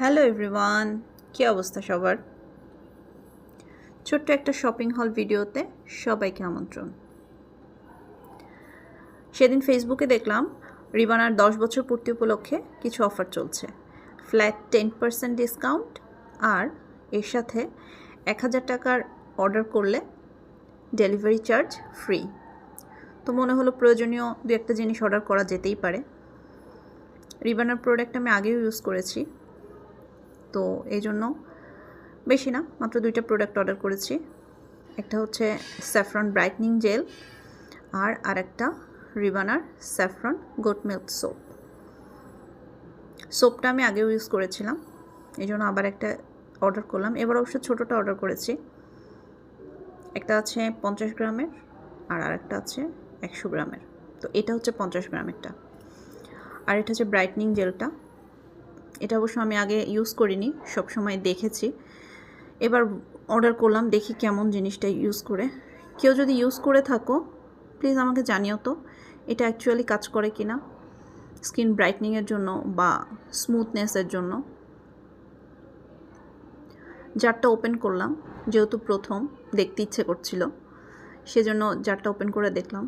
Hello everyone, কী অবস্থা সবার? ছোট্ট একটা শপিং হল ভিডিওতে সবাইকে আমন্ত্রণ। সেদিন ফেসবুকে দেখলাম রিবানার 10 বছর পূর্তি উপলক্ষে কিছু অফার চলছে। ফ্ল্যাট 10% ডিসকাউন্ট আর এর সাথে 1000 টাকার অর্ডার করলে ডেলিভারি চার্জ ফ্রি। তো মনে হলো প্রয়োজনীয় দু একটা জিনিস অর্ডার করা যেতেই পারে। রিবানার প্রোডাক্ট আমি আগেও ইউজ করেছি, তো এই জন্য বেশি না, মাত্র 2টা প্রোডাক্ট অর্ডার করেছি। একটা হচ্ছে স্যাফরন ব্রাইটনিং জেল আর আরেকটা রিবানার স্যাফরন গোট মিল্ক সোপটা আমি আগেও ইউজ করেছিলাম, এই জন্য আবার একটা অর্ডার করলাম। এবার অবশ্য ছোটোটা অর্ডার করেছি। একটা আছে 50 গ্রামের আর আরেকটা আছে 100 গ্রামের। তো এটা হচ্ছে 50 গ্রামেরটা, আর এটা হচ্ছে ব্রাইটনিং জেলটা। এটা অবশ্য আমি আগে ইউজ করিনি, সবসময় দেখেছি। এবার অর্ডার করলাম, দেখি কেমন জিনিসটা ইউজ করে। কেউ যদি ইউজ করে থাকো প্লিজ আমাকে জানিও তো এটা অ্যাকচুয়ালি কাজ করে কি না, স্কিন ব্রাইটনিংয়ের জন্য বা স্মুথনেসের জন্য। জারটা ওপেন করলাম, যেহেতু প্রথম দেখতে ইচ্ছে করছিল সেজন্য জারটা ওপেন করে দেখলাম।